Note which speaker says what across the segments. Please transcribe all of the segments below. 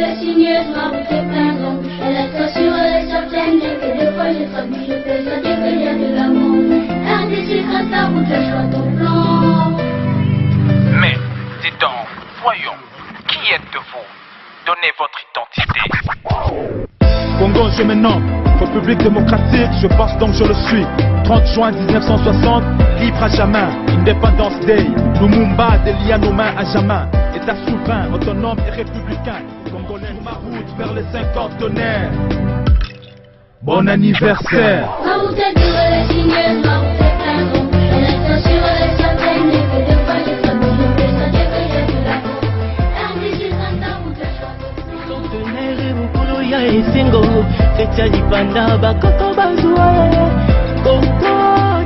Speaker 1: les signes, ma route est plein d'ombre. Elle est assurée et certaine, et que des fois j'ai traduit, je peux dire qu'il y a de l'amour. RDC grâce ta route, je choix ton plan.
Speaker 2: Mais, dis donc, voyons, qui êtes-vous? Donnez votre identité.
Speaker 3: Congo, je me nomme République démocratique, je pense donc je le suis. 30 juin 1960, libre à jamais. Independence Day, Lumumba délia nos mains à jamais. État souverain, autonome et républicain. Congolais, ma route vers les 50-tonnerres. Bon anniversaire.
Speaker 1: Ma route est dure, elle est sinueuse, ma route est plein d'ombre. Elle est assurée et certaine, et que des fois j'ai traduit, je peux dire qu'il y a de l'amour. RDC grâce ta route, je choix ton plan.
Speaker 4: Tonere mukulu ya esengo kecha lipanda bakoko bazwa koko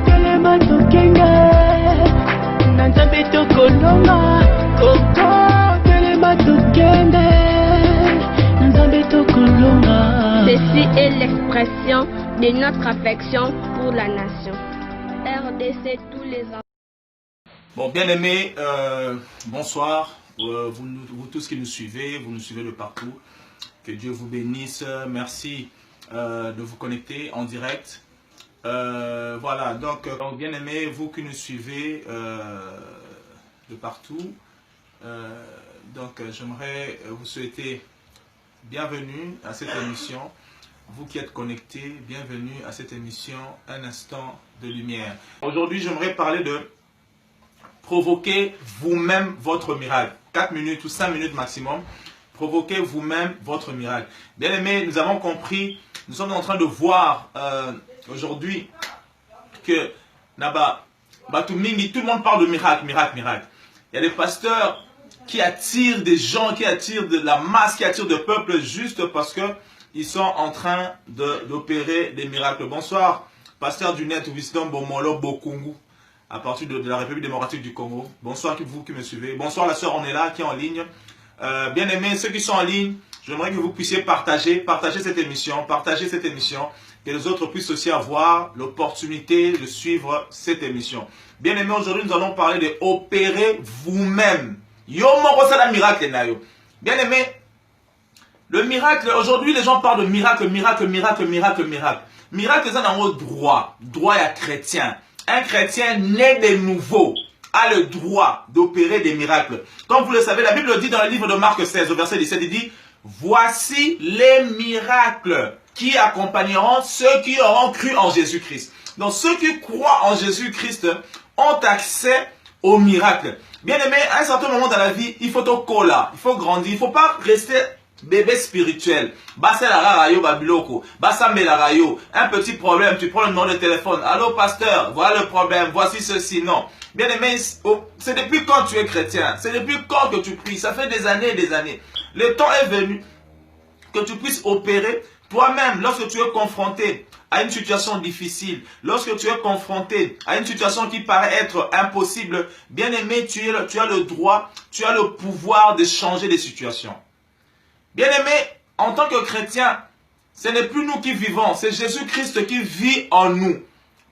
Speaker 4: telema tokenga na nzambe tokolonga koko telema tokende na nzambe tokolonga.
Speaker 5: Ceci est l'expression de notre affection pour la nation. RDC tous les ans.
Speaker 6: Bon, bien aimés, bonsoir. Vous tous qui nous suivez de partout. Que Dieu vous bénisse. Merci de vous connecter en direct. Voilà, donc bien aimés, vous qui nous suivez de partout. Donc j'aimerais vous souhaiter bienvenue à cette émission. Vous qui êtes connectés, bienvenue à cette émission Un instant de lumière. Aujourd'hui, j'aimerais parler de provoquer vous-même votre miracle. 4 minutes ou 5 minutes maximum. Provoquez vous-même votre miracle. Bien aimés, nous avons compris, nous sommes en train de voir aujourd'hui que tout le monde parle de miracle, miracle, miracle. Il y a des pasteurs qui attirent des gens, qui attirent de la masse, qui attirent le peuple juste parce qu'ils sont en train d'opérer des miracles. Bonsoir, pasteur du net Wisdom Bomolo Bokungu, à partir de la République démocratique du Congo. Bonsoir vous qui me suivez. Bonsoir la sœur Onela qui est en ligne. Bien aimés, ceux qui sont en ligne, j'aimerais que vous puissiez partager cette émission, que les autres puissent aussi avoir l'opportunité de suivre cette émission. Bien aimés, aujourd'hui nous allons parler de opérer vous-même. Yo moko sala miracle na yo. Bien aimés, le miracle, aujourd'hui les gens parlent de miracle, miracle, miracle, miracle, miracle. Miracle c'est un droit à chrétien. Un chrétien né de nouveau a le droit d'opérer des miracles. Comme vous le savez, la Bible dit dans le livre de Marc 16, au verset 17, il dit « Voici les miracles qui accompagneront ceux qui auront cru en Jésus-Christ. » Donc ceux qui croient en Jésus-Christ ont accès aux miracles. Bien aimé, à un certain moment dans la vie, il faut au cola, il faut grandir, il ne faut pas rester bébé spirituel. Un petit problème, tu prends le numéro de téléphone. Allô pasteur, voilà le problème, voici ceci. Non. Bien aimé, c'est depuis quand tu es chrétien? C'est depuis quand que tu pries? Ça fait des années et des années. Le temps est venu que tu puisses opérer toi-même lorsque tu es confronté à une situation difficile, lorsque tu es confronté à une situation qui paraît être impossible. Bien aimé, tu as le droit, tu as le pouvoir de changer les situations. Bien aimé, en tant que chrétien, ce n'est plus nous qui vivons, c'est Jésus-Christ qui vit en nous.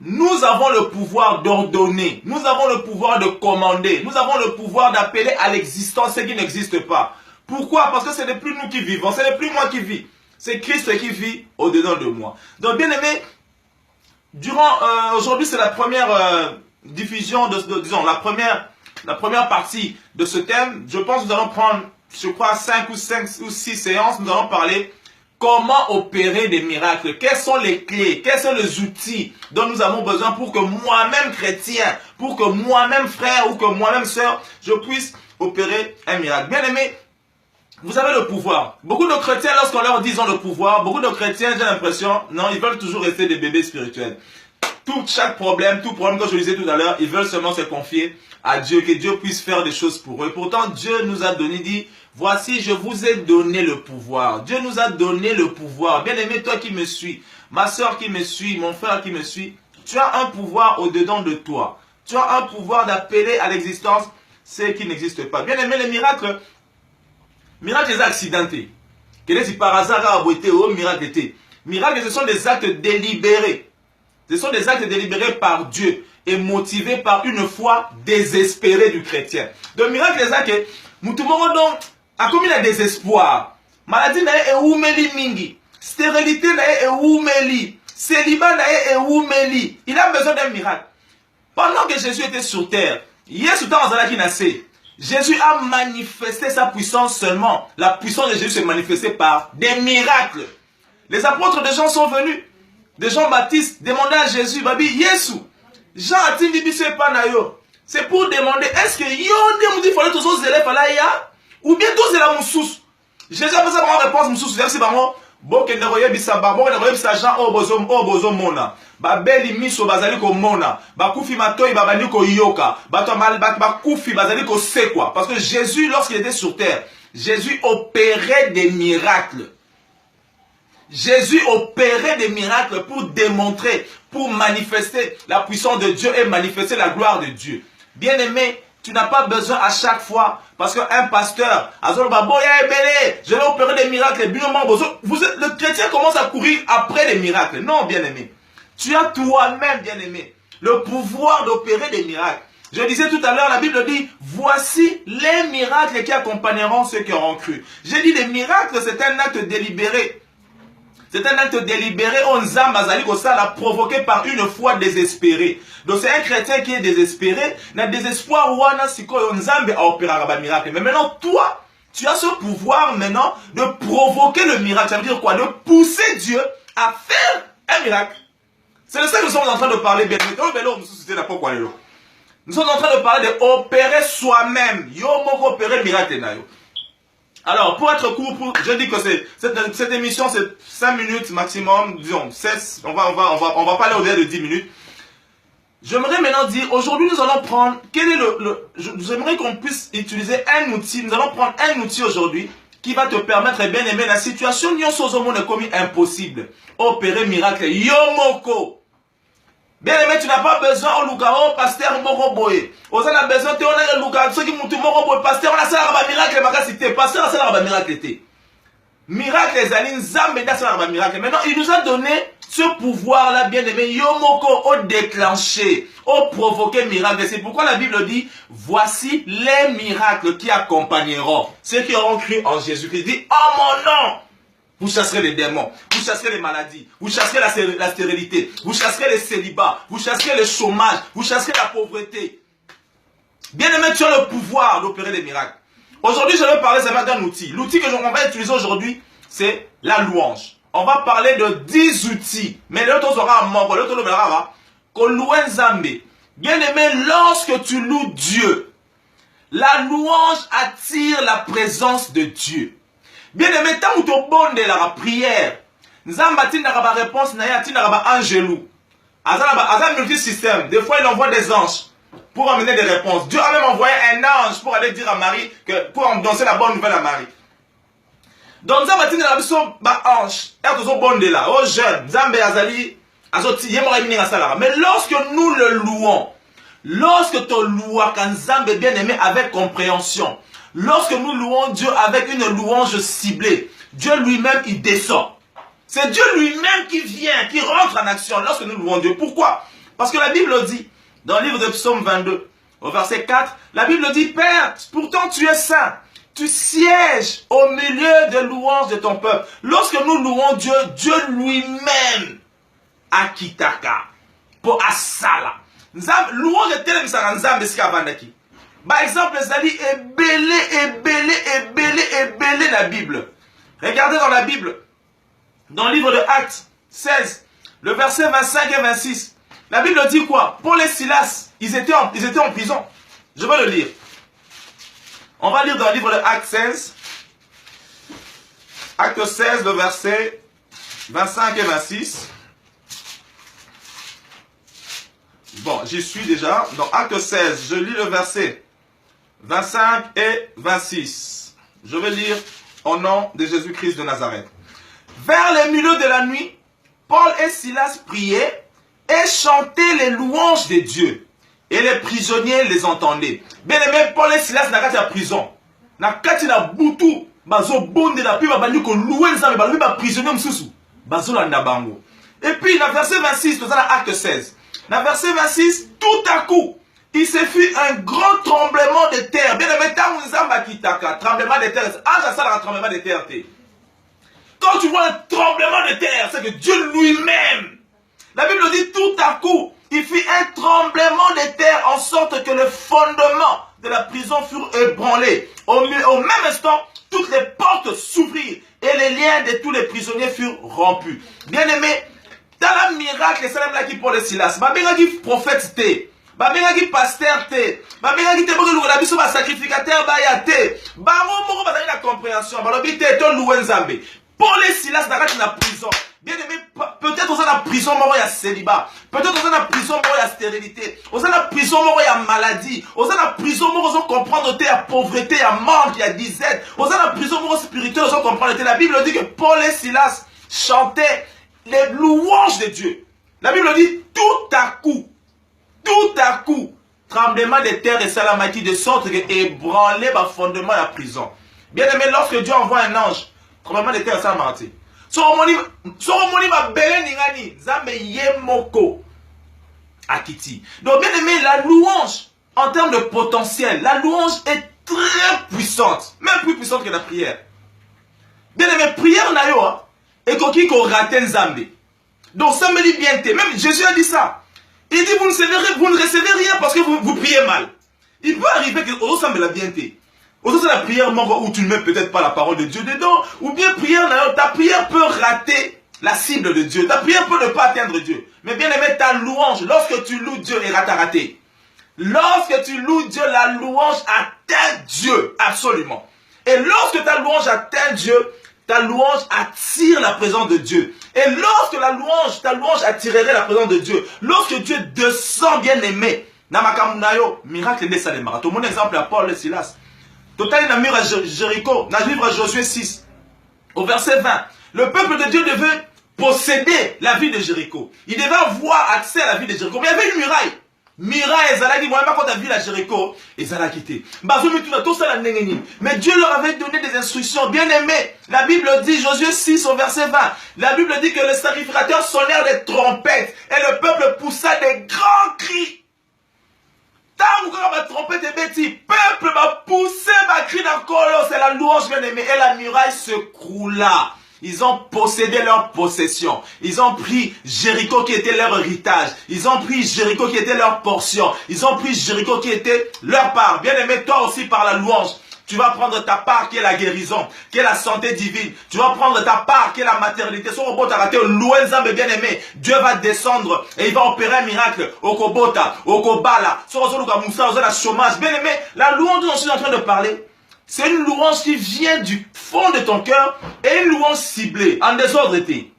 Speaker 6: Nous avons le pouvoir d'ordonner, nous avons le pouvoir de commander, nous avons le pouvoir d'appeler à l'existence ce qui n'existe pas. Pourquoi? Parce que ce n'est plus nous qui vivons, ce n'est plus moi qui vis, c'est Christ qui vit au-dedans de moi. Donc bien aimé, aujourd'hui c'est la première diffusion, disons la première partie de ce thème. Je pense que nous allons prendre, je crois, 5 ou 6 séances, nous allons parler comment opérer des miracles. Quelles sont les clés, quels sont les outils dont nous avons besoin pour que moi-même chrétien, pour que moi-même frère ou que moi-même sœur, je puisse opérer un miracle. Bien aimé, vous avez le pouvoir. Beaucoup de chrétiens, lorsqu'on leur dit ils ont le pouvoir, beaucoup de chrétiens, j'ai l'impression, non, ils veulent toujours rester des bébés spirituels. Chaque problème, tout problème que je disais tout à l'heure, ils veulent seulement se confier à Dieu, que Dieu puisse faire des choses pour eux. Et pourtant, Dieu nous a donné, dit, voici, je vous ai donné le pouvoir. Dieu nous a donné le pouvoir. Bien aimé, toi qui me suis, ma soeur qui me suit, mon frère qui me suit, tu as un pouvoir au-dedans de toi. Tu as un pouvoir d'appeler à l'existence ce qui n'existe pas. Bien aimé, les miracles accidentés. Quel est par hasard à aboiter au miracle été? Miracles, ce sont des actes délibérés. Ce sont des actes délibérés par Dieu et motivés par une foi désespérée du chrétien. Donc, miracle, c'est ça que nous trouvons donc, à comme il y a désespoir. Maladie nae eumeli mingi. Stérilité nae eumeli. Célibat nae eumeli. Il a besoin d'un miracle. Pendant que Jésus était sur terre, Jésus a manifesté sa puissance seulement. La puissance de Jésus s'est manifestée par des miracles. Les apôtres de Jean sont venus. De Jean-Baptiste demandaient à Jésus, Babi, Jésus, Jean a-t-il dit, c'est pour demander, est-ce que Yon dit, il fallait tous les élèves là, ou bien tous les moussous. Jésus a fait sa réponse, moussous, c'est bon. Boke ndoye bisaba boke ndoye bisajan o bozo mona ba beli miso bazali ko mona ba kufi matoyi babandi ko yoka ba kufi bazali ko sekwa parce que Jésus lorsqu'il était sur terre Jésus opérait des miracles. Jésus opérait des miracles pour démontrer, pour manifester la puissance de Dieu et manifester la gloire de Dieu. Bien-aimé, tu n'as pas besoin à chaque fois, parce qu'un pasteur, je vais opérer des miracles. Le chrétien commence à courir après les miracles. Non, bien-aimé. Tu as toi-même, bien-aimé, le pouvoir d'opérer des miracles. Je disais tout à l'heure, la Bible dit, voici les miracles qui accompagneront ceux qui auront cru. J'ai dit, les miracles, c'est un acte délibéré. C'est un acte délibéré, provoqué par une foi désespérée. Donc c'est un chrétien qui est désespéré, n'a désespoir miracle. Mais maintenant, toi, tu as ce pouvoir maintenant de provoquer le miracle. Ça veut dire quoi? De pousser Dieu à faire un miracle. C'est de ça que nous sommes en train de parler. Nous sommes en train de parler d'opérer soi-même. Opérer le miracle. Alors, pour être court, je dis que cette émission, c'est 5 minutes maximum, disons, 16, on va pas aller au-delà de 10 minutes. J'aimerais maintenant dire, aujourd'hui, nous allons prendre, j'aimerais qu'on puisse utiliser un outil, nous allons prendre un outil aujourd'hui, qui va te permettre, bien aimer, la situation, n'y a monde comme impossible. Opérer miracle, yomoko. Bien aimé, tu n'as pas besoin au Lugao, pasteur Moroboé. On a besoin de on Lugao, ceux qui montent Moroboé, pasteur, on a ça la miracle, ma pasteur, ça la miracle. Miracle, les alines, Zambéda, ça la miracle. Maintenant, il nous a donné ce pouvoir-là, bien aimé, Yomoko, au déclencher, au provoquer miracle. C'est pourquoi la Bible dit, voici les miracles qui accompagneront ceux qui auront cru en Jésus-Christ. Il dit, oh mon nom! Vous chasserez les démons, vous chasserez les maladies, vous chasserez la stérilité, vous chasserez les célibats, vous chasserez le chômage, vous chasserez la pauvreté. Bien aimé, tu as le pouvoir d'opérer des miracles. Aujourd'hui, je vais parler seulement d'un outil. L'outil que on va utiliser aujourd'hui, c'est la louange. On va parler de 10 outils. Mais l'autre aura un membre, l'autre aura un Zambé. Bien aimé, lorsque tu loues Dieu, la louange attire la présence de Dieu. Bien aimé, tant que tu bonnes de la prière, nous avons la réponse, nous avons un angelou. Un multisystème. Des fois, il envoie des anges pour amener des réponses. Dieu a même envoyé un ange pour aller dire à Marie, pour annoncer la bonne nouvelle à Marie. Donc, nous avons un ange. Et nous avons de là, aux jeunes, mais lorsque nous le louons, lorsque tu loues Kanzambe bien aimé avec compréhension, lorsque nous louons Dieu avec une louange ciblée, Dieu lui-même, il descend. C'est Dieu lui-même qui vient, qui rentre en action lorsque nous louons Dieu. Pourquoi? Parce que la Bible dit, dans le livre de Psaume 22, au verset 4, la Bible dit, Père, pourtant tu es saint, tu sièges au milieu des louanges de ton peuple. Lorsque nous louons Dieu, Dieu lui-même, Akitaka, pour Asala. Louange de tel que par exemple, les alliés ébélé la Bible. Regardez dans la Bible, dans le livre de Actes 16, le verset 25 et 26. La Bible dit quoi? Paul et Silas, ils étaient en prison. Je vais le lire. On va lire dans le livre de Actes 16. Acte 16, le verset 25 et 26. Bon, j'y suis déjà. Dans Acte 16, je lis le verset 25 et 26. Je vais lire au nom de Jésus-Christ de Nazareth. Vers le milieu de la nuit, Paul et Silas priaient et chantaient les louanges de Dieu. Et les prisonniers les entendaient. Bien aimé, Paul et Silas n'ont pas la prison. N'a pas la boutou. Bazo bonde la pi babandi ko louer nzambe ba lui ba prisonnier msusu. Bazo la ndabango. Et puis dans verset 26, dans Acte 16. Dans verset 26, tout à coup, il se fit un grand tremblement de terre. Bien aimé, tant nzamba kitaka, tremblement de terre. Ah, ça sera un tremblement de terre. Quand tu vois un tremblement de terre, c'est que Dieu lui-même, la Bible dit tout à coup, il fit un tremblement de terre en sorte que le fondement de la prison furent ébranlés. Au même instant, toutes les portes s'ouvrirent et les liens de tous les prisonniers furent rompus. Bien-aimé, dans le miracle, c'est là qui Paul et Silas. Babéga qui prophète té, babéga qui pasteur té, babéga qui te bogue loué la biso ba sacrificateur ba ya té. Baro moko ba la compréhension, ba lobi té to loué Nzambe. Paul et Silas dans la prison. Bien-aimé, peut-être on a la prison, il y a célibat. Peut-être on a la prison, il y a stérilité. On a la prison, il y a maladie. On a la prison, on comprendre qu'il y a pauvreté, il y a manque, il y a disette. On a la prison spirituelle, on comprendre. La Bible dit que Paul et Silas chantaient les louanges de Dieu. La Bible dit tout à coup, tremblement de terre et salamati de sorte que ébranlé le fondement de la prison. Bien-aimé, lorsque Dieu envoie un ange, tremblement de terre et salamati. Soromoni va belé ningani zambe yemoko akiti. Donc bien aimé, la louange en termes de potentiel, la louange est très puissante, même plus puissante que la prière. Bien aimé, prière na yo et koki ko raté nzambe. Donc ça me dit bien té, même Jésus a dit ça. Il dit vous ne recevez rien parce que vous priez mal. Il peut arriver que oh ça me l'a bien té. C'est la prière où tu ne mets peut-être pas la parole de Dieu dedans, ou bien ta prière peut rater la cible de Dieu. Ta prière peut ne pas atteindre Dieu. Mais bien aimé, ta louange, lorsque tu loues Dieu, est raté. Lorsque tu loues Dieu, la louange atteint Dieu, absolument. Et lorsque ta louange atteint Dieu, ta louange attire la présence de Dieu. Et lorsque ta louange attirerait la présence de Dieu, lorsque Dieu descend bien aimé, Namakamunayo, miracle de Salemara. Mon exemple à Paul et Silas. Total dans le mur à Jéricho, dans le livre de Josué 6, au verset 20, le peuple de Dieu devait posséder la ville de Jéricho. Il devait avoir accès à la ville de Jéricho. Mais il y avait une muraille. Muraille, Zala dit, moi, quand tu as vu la Jéricho, et Zala quitté. Mais Dieu leur avait donné des instructions bien aimées. La Bible dit, Josué 6, au verset 20, la Bible dit que les sacrificateurs sonnèrent des trompettes et le peuple poussa des grands cris. Tant que ma trompette est bêtise, peuple m'a poussé, m'a crié dans le colo, c'est la louange bien aimée. Et la muraille se croula. Ils ont possédé leur possession. Ils ont pris Jéricho qui était leur héritage. Ils ont pris Jéricho qui était leur portion. Ils ont pris Jéricho qui était leur part. Bien aimé, toi aussi par la louange. Tu vas prendre ta part qui est la guérison, qui est la santé divine. Tu vas prendre ta part qui est la maternité. Son robot a raté, loué Nzambe bien aimé. Dieu va descendre et il va opérer un miracle. Okobota, Okobala, Sorozoluka Moussa, Ozana chômage. Bien aimé, la louange dont je suis en train de parler, c'est une louange qui vient du fond de ton cœur et une louange ciblée, en désordre été.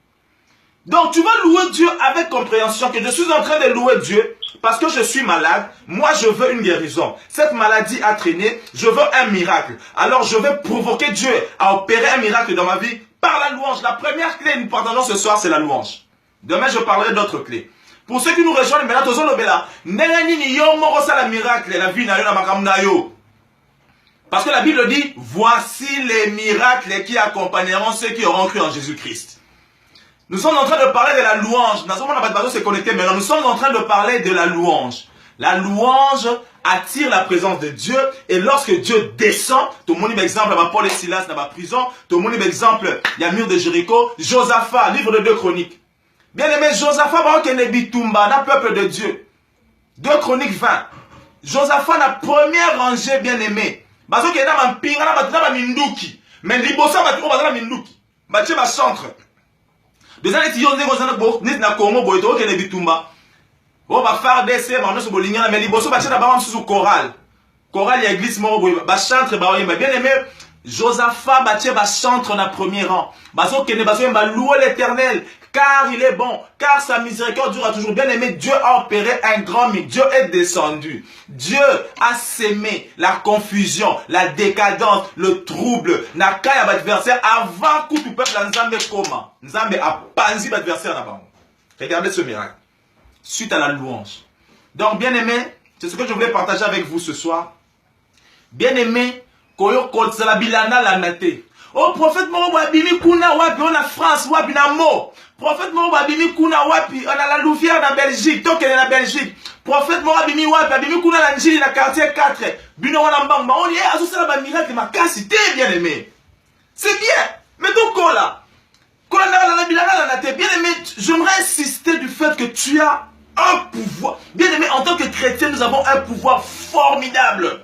Speaker 6: Donc tu vas louer Dieu avec compréhension que je suis en train de louer Dieu parce que je suis malade. Moi je veux une guérison. Cette maladie a traîné, je veux un miracle. Alors je vais provoquer Dieu à opérer un miracle dans ma vie par la louange. La première clé nous partageons ce soir, c'est la louange. Demain je parlerai d'autres clés. Pour ceux qui nous rejoignent maintenant, la miracle, la vie na yo. Parce que la Bible dit, voici les miracles qui accompagneront ceux qui auront cru en Jésus-Christ. Nous sommes en train de parler de la louange. Nous sommes en train de parler de la louange. La louange attire la présence de Dieu. Et lorsque Dieu descend, tout le monde exemple, Paul et Silas dans ma prison, tout le monde exemple, il y a le mur de Jéricho, Josaphat, livre de 2 Chroniques. Bien aimé, Josaphat, d'un peuple de Dieu. 2 Chroniques 20. Josaphat, la première rangée, bien aimé. Parce que dans ma minduki. Mais libosa, ma minduki. Ma centre. Des années qui ont dit na Congo boito que ne bitumba. On va faire des séries mais bolinga mais liboso ba tchana ba sous chorale. Chorale ya église mo boy ba chantre ba bien aimé Josaphat ba tche ba chantre na premier rang. Baso que ne baso ba louer l'Éternel car il est bon, car sa miséricorde dure à toujours. Bien aimé, Dieu a opéré un grand miracle. Dieu est descendu. Dieu a sémé la confusion, la décadence, le trouble. Nakaya adversaire avant que tout peuple Nzambe comment. Nzambe a panzi l'adversaire là-bas. Regardez ce miracle. Suite à la louange. Donc bien aimé, c'est ce que je voulais partager avec vous ce soir. Bien aimé, koyo kotsala bilana la nate. Oh prophète mo wabimi kuna wapi on a France wapi na mo. Prophète mo wabimi kuna wapi on a la Louvière na Belgique, tokele na Belgique. Prophète mo wabimi wapi wabimi kuna na njili na quartier 4. Bino wana mbamba on y est associé à la miracle ma cassité bien aimé. C'est bien. Mais donc là, Bien aimé, j'aimerais insister du fait que tu as un pouvoir. Bien aimé, en tant que chrétien, nous avons un pouvoir formidable.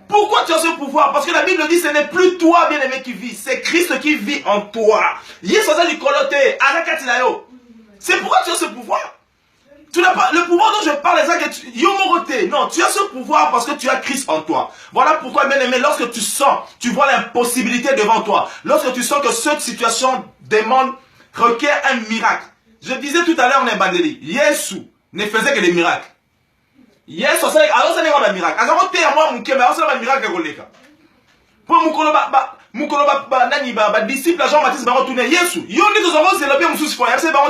Speaker 6: Pourquoi tu as ce pouvoir? Parce que la Bible dit ce n'est plus toi, bien aimé, qui vis, c'est Christ qui vit en toi. C'est pourquoi tu as ce pouvoir. Tu n'as pas le pouvoir dont je parle, non, tu as ce pouvoir parce que tu as Christ en toi. Voilà pourquoi, bien aimé, lorsque tu sens, tu vois l'impossibilité devant toi, lorsque tu sens que cette situation demande, requiert un miracle. Je disais tout à l'heure, Nebandeli, Yesu ne faisait que des miracles. Yesu, alors ça n'est pas un miracle. Alors, tu es à moi, mon kéma, alors ça n'est pas un miracle. Pour mon disciple, Jean-Baptiste, Yesu, il y a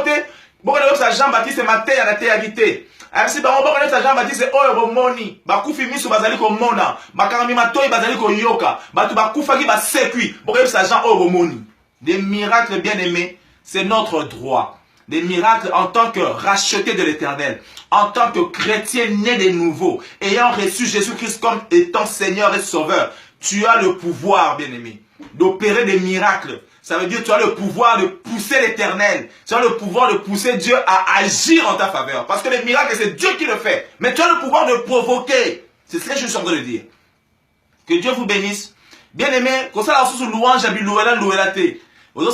Speaker 6: des bon, Jean-Baptiste matin à la théâtrité. Merci bon Jean-Baptiste oyo bomoni bakufi miso bazali ko mona bakarami matoi bazali ko yoka batu bakufa ki basekui bon Jean oyo bomoni. Des miracles bien aimés, c'est notre droit. Des miracles en tant que racheté de l'Éternel, en tant que chrétien né de nouveau, ayant reçu Jésus-Christ comme étant Seigneur et Sauveur. Tu as le pouvoir, bien aimé, d'opérer des miracles. Ça veut dire que tu as le pouvoir de pousser l'Éternel. Tu as le pouvoir de pousser Dieu à agir en ta faveur. Parce que les miracles, c'est Dieu qui le fait. Mais tu as le pouvoir de provoquer. C'est ce que je suis en train de dire. Que Dieu vous bénisse. Bien aimé, comme ça, la sous louange, j'ai loué la thé. Oui,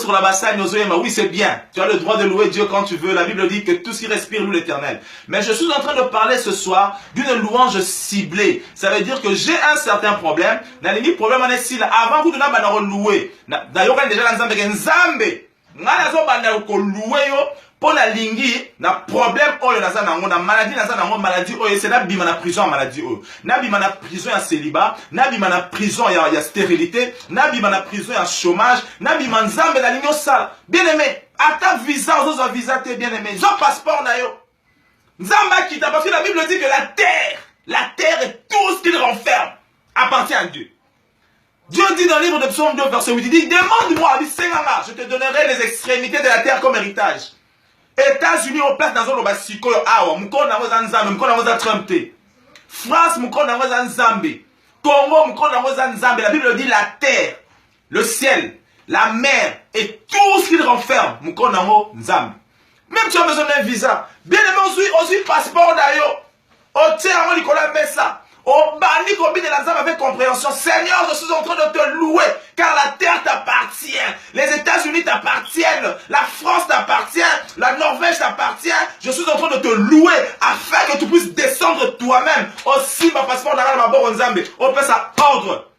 Speaker 6: c'est bien. Tu as le droit de louer Dieu quand tu veux. La Bible dit que tout ce qui respire loue l'Éternel. Mais je suis en train de parler ce soir d'une louange ciblée. Ça veut dire que j'ai un certain problème. Problème avant que nous louer. D'ailleurs, déjà pour la lingi, na problème oyo na zanango, na maladie na zanango, maladie oyo, c'est na bima na prison à maladie oyo. Na bima na prison à célibat, na bima na prison à stérilité, na bima na prison à chômage, na bima nzambe na lingo sala. Bien aimé, à ta visa, aux autres visa, t'es bien aimé. J'ai passeport na yo. Nzamba kita, parce que la Bible dit que la terre et tout ce qu'il renferme appartient à Dieu. Dieu dit dans le livre de Psaume 2, verset 8, il dit, demande-moi, je te donnerai les extrémités de la terre comme héritage. États-Unis au place dans un basiko awa mukona ngoza nzambe mukona ngoza Trump te. France mukona ngoza nzambe. Congo mukona ngoza nzambe. La Bible dit la terre, le ciel, la mer et tout ce qu'il renferme mukona ngo nzambe. Même tu as besoin d'un visa. Bien aimé aussi passeport d'ailleurs. Au terme Nicolas Messa. Au bani combien de la nzambe avec compréhension. Seigneur, je suis en train de te louer car la terre t'appartient. Les États-Unis t'appartiennent. La France t'appartient. La Norvège t'appartient. Je suis en train de te louer afin que tu puisses descendre toi-même. Aussi, ma passeport n'a rien à voir nzambe. On peut ça ordre.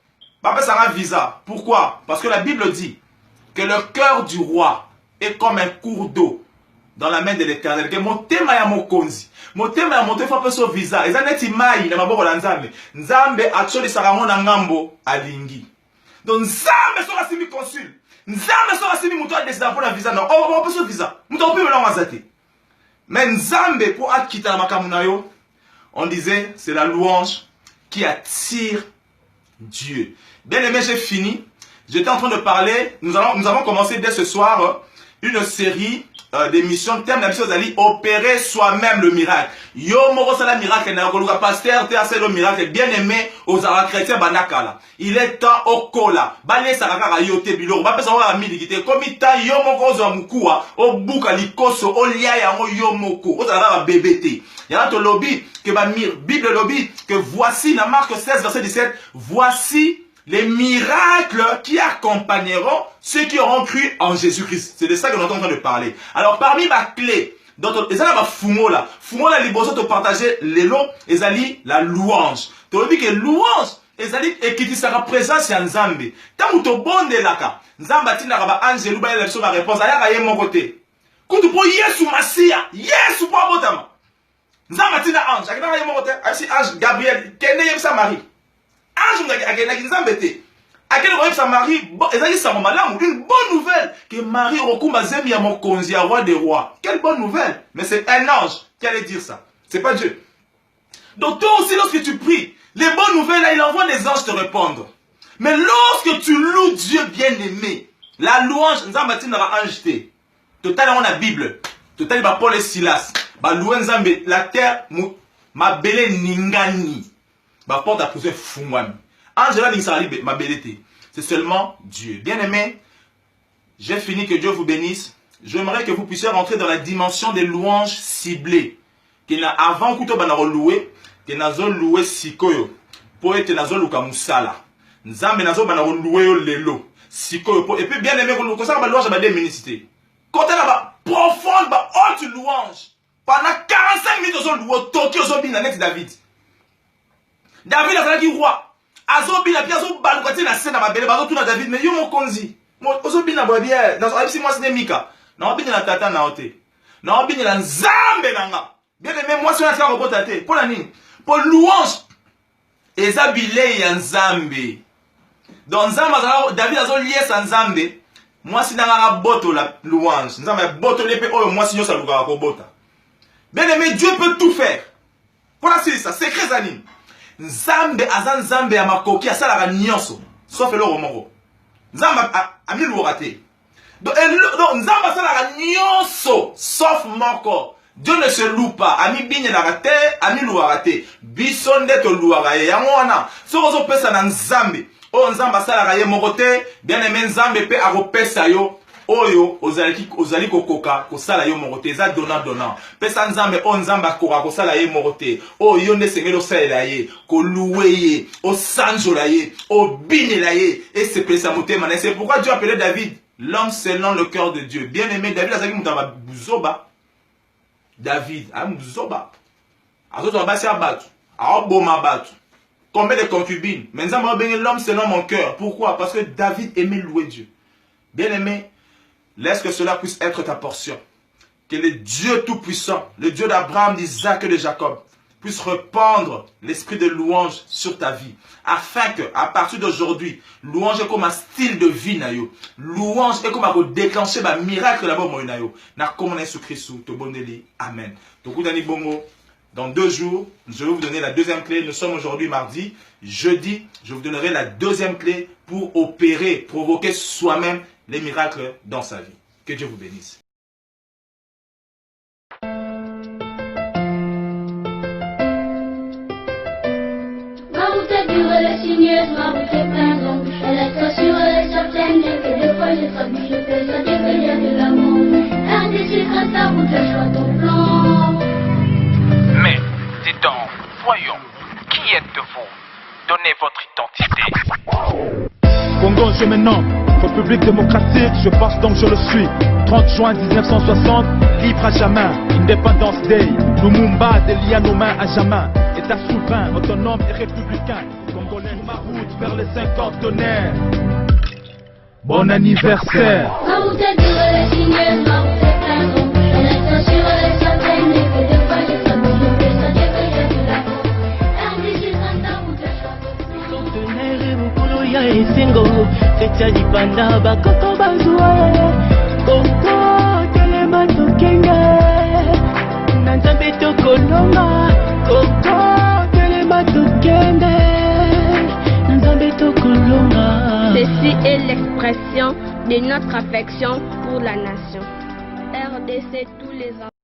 Speaker 6: On peut ça un visa. Pourquoi? Parce que la Bible dit que le cœur du roi est comme un cours d'eau dans la main de l'Éternel. Que mon thème est mon konzi. Mon thème est mon téléphone pour ce visa. Et ça n'est pas il n'a pas nzambe. Nzambe a choisi sa ramon ngambo alingi. Donc nzambe sera simi consul. Nzambe sera simi mouton décidé pour la visa. Non, on peut ce visa. Mouton peut me l'envoyer. Mais nzambe pour akita la makamunayo, on disait c'est la louange qui attire Dieu. Bien aimé, j'ai fini. J'étais en train de parler. Nous avons commencé dès ce soir une série d'émissions. Thème la mission d'aller opérer soi-même le miracle. Yo moro sala miracle na koluka pasteur te assez le miracle bien aimé aux chrétiens banakala. Il est temps au kola. Balé saraka yote bilo. Ba pesa wa milikite komita yo moko zo mukua o buka likoso o lia ya yo moko. O sala bébé. Yana to lobby que ba Bible lobby que voici la Marc 16 verset 17, voici les miracles qui accompagneront ceux qui auront cru en Jésus-Christ. C'est de ça que nous sommes en train de parler. Alors, parmi ma clé, et ça là, fumo là, liboso te partager les lots, et ça la louange. Tu as dit que louange, et ça dit, et qui sera présence à Nzambe. Tant que tu bonde là, Nzamba tina raba angelu ba election ma réponse, aya kaye mon côté. Quand tu prends Yesu Masia, Yesu pour botama. Nzamba tina ange, aya kaye mon côté, asi ange Gabriel, kende yebsa Marie. Ange a Nzambe te. À quel moment ça Marie, une bonne nouvelle que Marie Rokumba Zemi à mon konzi à roi des rois. Quelle bonne nouvelle. Mais c'est un ange qui allait dire ça. C'est pas Dieu. Donc toi aussi lorsque tu pries, les bonnes nouvelles là, il envoie des anges te répondre. Mais lorsque tu loues Dieu bien-aimé, la louange, Nzamba tinara ange te. Total on a Bible. Total ba Paul et Silas. Ba louer Nzambe la terre ma belle ningani. Ba porte à poser fumwami. Angela Ninsali ma belleté. C'est seulement Dieu. Bien aimé, j'ai fini, que Dieu vous bénisse. J'aimerais que vous puissiez rentrer dans la dimension des louanges ciblées. Avant que vous loué, que vous loué sikoyo. Pour être nazo luka musala. Nzambe nazo bana loué lelo. Sikoyo. Et puis bien aimé, comme ça, la louange va déminicité. Quand elle va profonde, haute louange. Pendant 45 minutes, vous loué Tokyo, vous avez net David. David a dit roi. Azobi la pièce au bal, quand il a scène à ma belle, bazo tout na David, mais yo mon konzi. Azobi na bois bien. Dans si moi c'est Mika. Non, bien la tata na ote. Non, bien la nzambe nanga. Bien aimé, moi, si on a fait un repos tate. Pour la nini? Pour louange. Et ça, bilé y nzambe. Dans nzambe, David a zo lié sa nzambe. Moi, si n'a boto la louange. Nzambe a boto l'épée. Oh, moi, si yo sa louga ko bota. Bien aimé, Dieu peut tout faire. Pour la c'est ça, c'est très anime. Nzambe azan nzambe ya makoki asala ka nyonso. Sauf le romoro. Nzambe a mis l'oraté. Donc, nzambe asala ka nyonso. Sauf moko. Dieu ne se loue pas. Ami bigne na rate, ami louarate. Bisonde to louaraye. Yamwana. Soko pesa na nzambe. O nzambe asala ka ye morote. Bien aimé nzambe pe aropesa yo. Oyo ozali kokoka kosala yo morote. Eza donnant. Pesa nzambe o nzambe akoka kosala ye morote. O yo ne sengeli osalela ye. Ko loué ye. O sanjola ye. O bigne la ye. Et c'est pesa motema. C'est pourquoi Dieu appelait David l'homme selon le cœur de Dieu. Bien aimé David azali mutamba buzoba. David, Amzoba. Azoto abasi abatu. Aoboma batu. Combien de concubines? Mais nous avons béni l'homme selon mon cœur. Pourquoi? Parce que David aimait louer Dieu. Bien aimé, laisse que cela puisse être ta portion. Que le Dieu Tout-Puissant, le Dieu d'Abraham, d'Isaac et de Jacob, puisse répandre l'esprit de louange sur ta vie. Afin que, à partir d'aujourd'hui, louange est comme un style de vie. Louange est comme un déclencher un miracle là-bas. Na comme Jésus Christ, te bondeli. Amen. Donc, dans 2 jours, je vais vous donner la deuxième clé. Nous sommes aujourd'hui mardi. Jeudi, je vous donnerai la deuxième clé pour opérer, provoquer soi-même les miracles dans sa vie. Que Dieu vous bénisse.
Speaker 1: Les signes, ma route est pleine d'ombre. Elle est sûre, elle est certaine. Et des fois j'ai traduit, je fais ça, des qu'il y a de l'amour. RDC trace la route, je choisis ton plan.
Speaker 2: Mais, dis donc, voyons, qui êtes-vous? Donnez votre identité.
Speaker 3: Congo, je me nomme République démocratique, je pense donc je le suis. 30 juin 1960, libre à jamais. Independence Day, Lumumba délia nos mains à jamais. État souverain, autonome et républicain. Congolais, ma route vers les 50 tonnerres. Bon anniversaire.
Speaker 1: Ma route est dure, elle est sinueuse, ma route est pleine d'ombre. Elle est sûre, elle est certaine. Et que des fois j'ai traduit, je fais ça, des qu'il y a de l'amour. RDC trace la route, je choisis ton plan.
Speaker 4: Tonnerre mukulu ya esengo Ketia lipanda bakoko bazwa Koko telema tokenga Na nzambe tokolonga Koko telema tokende Na nzambe tokolonga.
Speaker 5: Ceci est l'expression de notre affection pour la nation. RDC tous les ans.